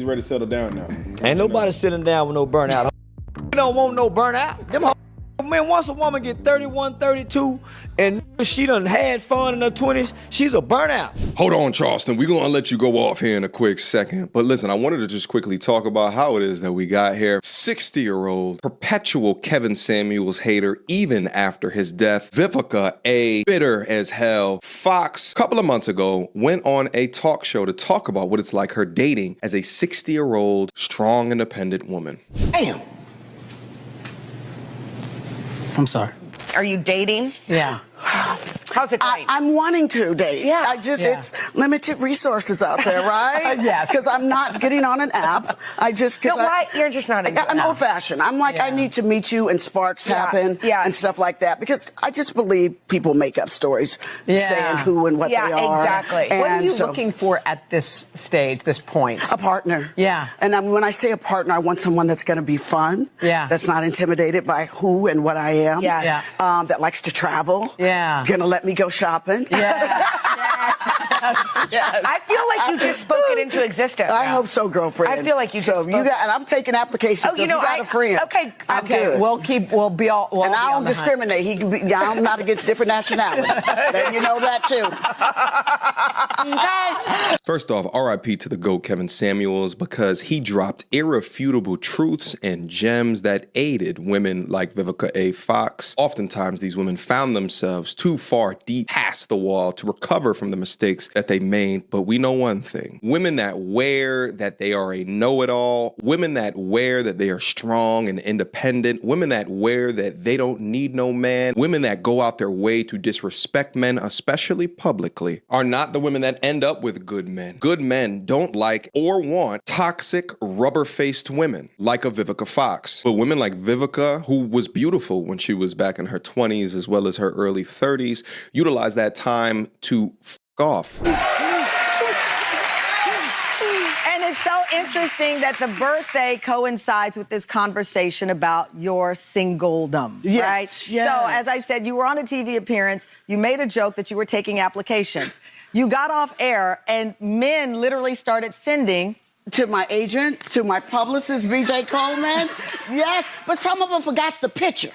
she's ready to settle down now. Ain't nobody sitting down with no burnout. You don't want no burnout. Them man, once a woman get 31, 32, and she done had fun in her 20s, she's a burnout. Hold on, Charleston. We're going to let you go off here in a quick second. But listen, I wanted to just quickly talk about how it is that we got here. 60-year-old, perpetual Kevin Samuels hater, even after his death. Vivica, a bitter as hell Fox, a couple of months ago, went on a talk show to talk about what it's like her dating as a 60-year-old, strong, independent woman. Damn. I'm sorry. Are you dating? Yeah. How's it going? I'm wanting to date. Yeah. It's limited resources out there, right? Yes. Because I'm not getting on an app. Why? You're just not into I'm it. old-fashioned. I'm like, I need to meet you and sparks happen and stuff like that. Because I just believe people make up stories saying who and what they are. Yeah, exactly. And what are you looking for at this stage, this point? A partner. Yeah. And when I say a partner, I want someone that's going to be fun. Yeah. That's not intimidated by who and what I am. Yeah. That likes to travel. Yeah. Going to let me go shopping. Yeah. Yes. I feel like you just spoke it into existence. I hope so, girlfriend. I feel like you just spoke. and I'm taking applications. Oh, so if you got a friend. Okay. I'm good. We'll be all. We'll And all I be on don't the hunt. discriminate. He can be. I'm not against different nationalities. Then you know that too. Okay. First off, RIP to the GOAT Kevin Samuels, because he dropped irrefutable truths and gems that aided women like Vivica A. Fox. Oftentimes, these women found themselves too far deep past the wall to recover from the mistakes that they made. But we know one thing. Women that wear that they are a know-it-all, women that wear that they are strong and independent, women that wear that they don't need no man, women that go out their way to disrespect men, especially publicly, are not the women that end up with good men. Good men don't like or want toxic, rubber-faced women like a Vivica Fox. But women like Vivica, who was beautiful when she was back in her 20s as well as her early 30s, utilized that time to f*** off. And it's so interesting that the birthday coincides with this conversation about your singledom, right? Yes. So, as I said, you were on a TV appearance. You made a joke that you were taking applications. You got off air, and men literally started sending To my agent, to my publicist, BJ Coleman. Yes, but some of them forgot the picture.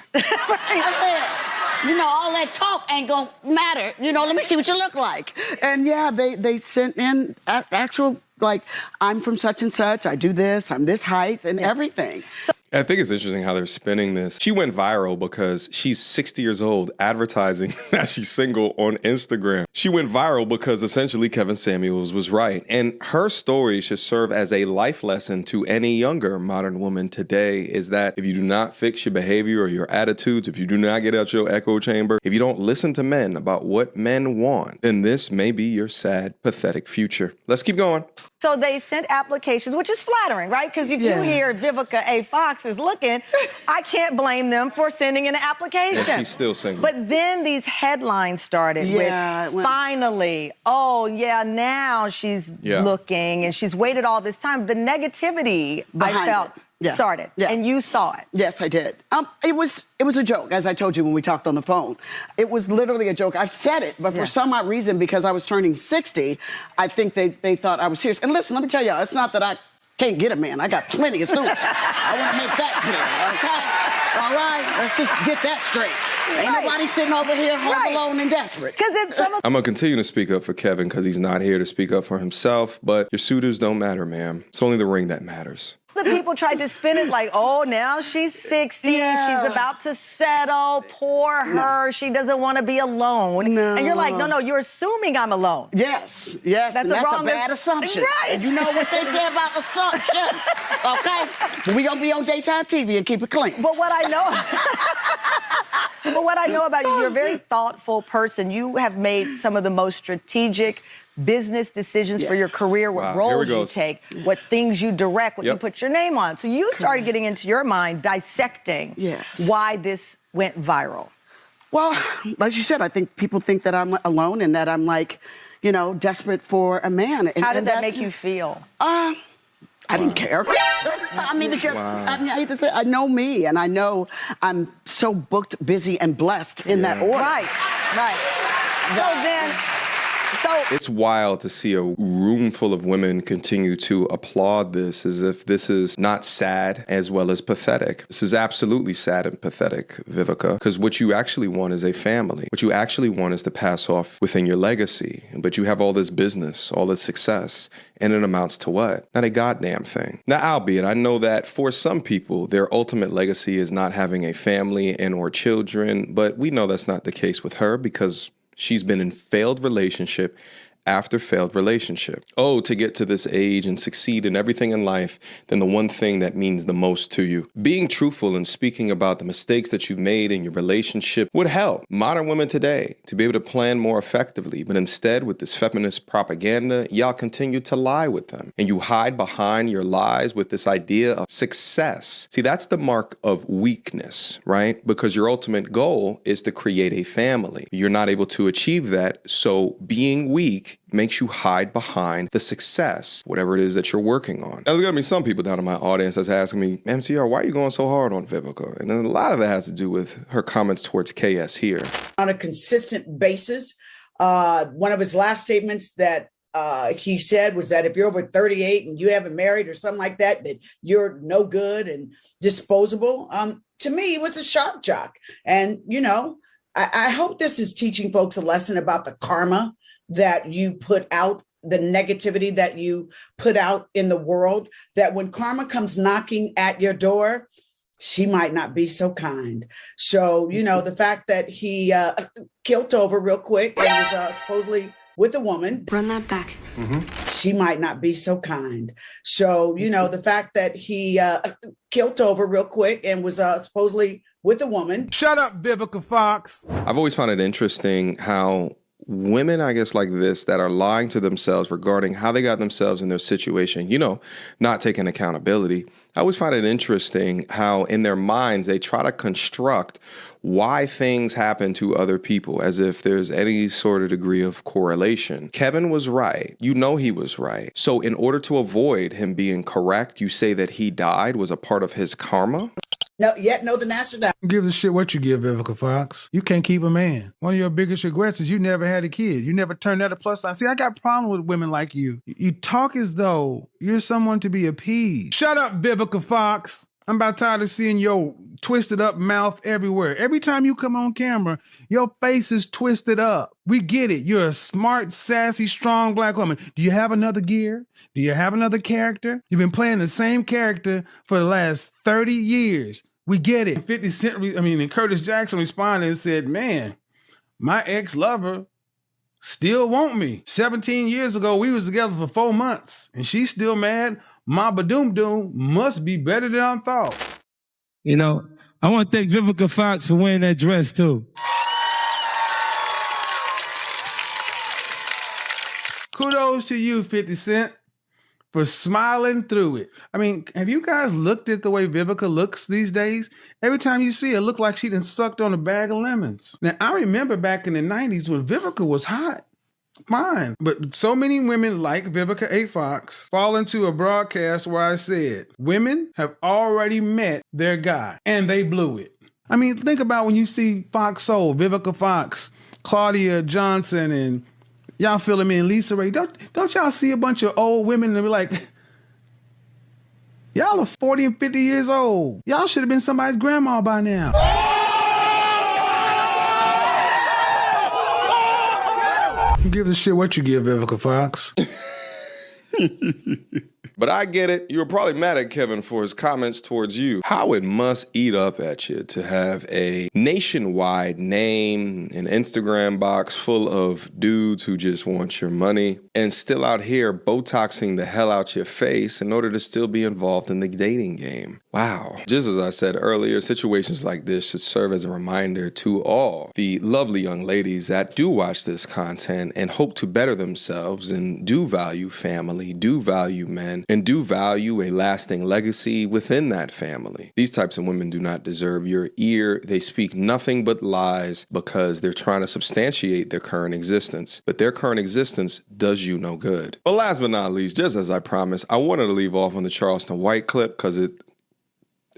You know, all that talk ain't gonna matter. You know, let me see what you look like. And yeah, they sent in actual, like, I'm from such and such, I do this, I'm this height, and everything. So I think it's interesting how they're spinning this. She went viral because she's 60 years old advertising that she's single on Instagram. She went viral because essentially Kevin Samuels was right. And her story should serve as a life lesson to any younger modern woman today, is that if you do not fix your behavior or your attitudes, if you do not get out your echo chamber, if you don't listen to men about what men want, then this may be your sad, pathetic future. Let's keep going. So they sent applications, which is flattering, right? Because if you hear Vivica A. Fox is looking, I can't blame them for sending an application. And she's still single. But then these headlines started with, finally, now she's looking and she's waited all this time. The negativity I felt started, and you saw it. Yes, I did. It was a joke, as I told you when we talked on the phone. It was literally a joke. I've said it, but for some odd reason, because I was turning 60, I think they thought I was serious. And listen, let me tell y'all, it's not that I can't get a man. I got plenty of suits. I want to make that clear, okay? All right, let's just get that straight. Ain't nobody sitting over here home alone and desperate. I'm going to continue to speak up for Kevin because he's not here to speak up for himself, but your suitors don't matter, ma'am. It's only the ring that matters. The people tried to spin it like, oh, now she's 60, she's about to settle, poor her, she doesn't want to be alone. And you're like, no, you're assuming I'm alone. Yes. That's and that's a bad assumption. Right. And you know what they say about assumptions, okay? But we gonna be on daytime TV and keep it clean. But what I know about you, you're a very thoughtful person. You have made some of the most strategic business decisions for your career, what roles you take, what things you direct, what you put your name on. So you started getting into your mind dissecting why this went viral. Well, like you said, I think people think that I'm alone and that I'm like, you know, desperate for a man. How did that make you feel? I didn't care. I mean, because I hate to say, I know me, and I know I'm so booked, busy, and blessed in that order. Right. So then, So It's wild to see a room full of women continue to applaud this as if this is not sad as well as pathetic. This is absolutely sad and pathetic, Vivica, because what you actually want is a family. What you actually want is to pass off within your legacy. But you have all this business, all this success, and it amounts to what? Not a goddamn thing. Now, albeit, I know that for some people, their ultimate legacy is not having a family and or children, but we know that's not the case with her because she's been in failed relationship after failed relationship. Oh, to get to this age and succeed in everything in life, then the one thing that means the most to you. Being truthful and speaking about the mistakes that you've made in your relationship would help modern women today to be able to plan more effectively. But instead, with this feminist propaganda, y'all continue to lie with them. And you hide behind your lies with this idea of success. See, that's the mark of weakness, right? Because your ultimate goal is to create a family. You're not able to achieve that, so being weak makes you hide behind the success, whatever it is that you're working on. Now, there's gonna be some people down in my audience that's asking me, MCR, why are you going so hard on Vivica? And then a lot of that has to do with her comments towards KS here. On a consistent basis, one of his last statements that he said was that if you're over 38 and you haven't married or something like that, that you're no good and disposable. To me, it was a shock jock. And, you know, I hope this is teaching folks a lesson about the karma that you put out, the negativity that you put out in the world, that when karma comes knocking at your door, she might not be so kind. So, you know, the fact that he killed over real quick and was supposedly with a woman. Run that back. She might not be so kind. So, you know, the fact that he killed over real quick and was supposedly with a woman. Shut up, Vivica Fox. I've always found it interesting how women, I guess, like this, that are lying to themselves regarding how they got themselves in their situation, you know, not taking accountability. I always find it interesting how in their minds they try to construct why things happen to other people as if there's any sort of degree of correlation. Kevin was right. You know he was right. So in order to avoid him being correct, you say that he died was a part of his karma? No, yet know the national. Who gives a shit what you give, Vivica Fox? You can't keep a man. One of your biggest regrets is you never had a kid. You never turned out a plus sign. See, I got a problem with women like you. You talk as though you're someone to be appeased. Shut up, Vivica Fox. I'm about tired of seeing your twisted up mouth everywhere. Every time you come on camera, your face is twisted up. We get it. You're a smart, sassy, strong black woman. Do you have another gear? Do you have another character? You've been playing the same character for the last 30 years. We get it. 50 Cent, and Curtis Jackson responded and said, man, my ex-lover still want me. 17 years ago, we was together for 4 months, and she's still mad. Ma Badoom Doom must be better than I thought. You know, I want to thank Vivica Fox for wearing that dress, too. Kudos to you, 50 Cent, for smiling through it. I mean, have you guys looked at the way Vivica looks these days? Every time you see her, it looks like she done sucked on a bag of lemons. Now, I remember back in the 90s when Vivica was hot. Fine. But so many women like Vivica A. Fox fall into a broadcast where I said, women have already met their guy, and they blew it. I mean, think about when you see Fox Soul, Vivica Fox, Claudia Johnson, and y'all fill me in, Lisa Ray. Don't y'all see a bunch of old women and be like, y'all are 40 and 50 years old. Y'all should have been somebody's grandma by now. Who gives a shit what you give, Vivica Fox? But I get it. You were probably mad at Kevin for his comments towards you. How it must eat up at you to have a nationwide name, an Instagram box full of dudes who just want your money, and still out here Botoxing the hell out your face in order to still be involved in the dating game. Wow. Just as I said earlier, situations like this should serve as a reminder to all the lovely young ladies that do watch this content and hope to better themselves and do value family, do value men, and do value a lasting legacy within that family. These types of women do not deserve your ear. They speak nothing but lies because they're trying to substantiate their current existence. But their current existence does you no good. But last but not least, just as I promised, I wanted to leave off on the Charleston White clip because it's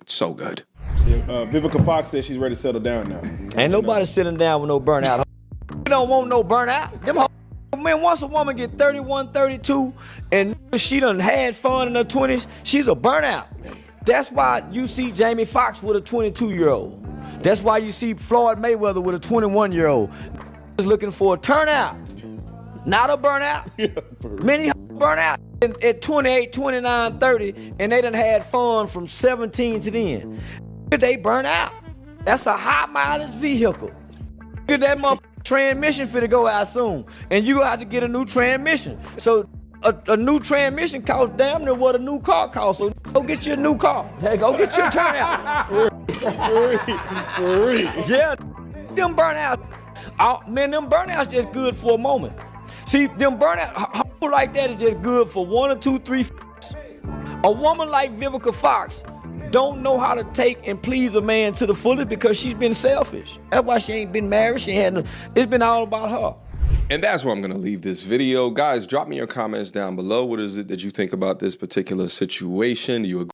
so good. Vivica Fox says she's ready to settle down now. Ain't nobody sitting down with no burnout. We don't want no burnout. Them Man, once a woman get 31, 32, and she done had fun in her 20s, she's a burnout. That's why you see Jamie Foxx with a 22-year-old. That's why you see Floyd Mayweather with a 21-year-old. Is looking for a turnout, not a burnout. Many burn out at 28, 29, 30, and they done had fun from 17 to then. They burn out. That's a high mileage vehicle. Get that motherfucking transmission finna go out soon, and you gonna have to get a new transmission. So a new transmission costs damn near what a new car costs. So go get you a new car. Hey, go get your turnout. Yeah, them burnout. Man, them burnouts just good for a moment. See, them burnout like that is just good for 1 or 2, 3. A woman like Vivica Fox don't know how to take and please a man to the fullest because she's been selfish. That's why she ain't been married. It's been all about her. And that's where I'm going to leave this video. Guys, drop me your comments down below. What is it that you think about this particular situation? Do you agree?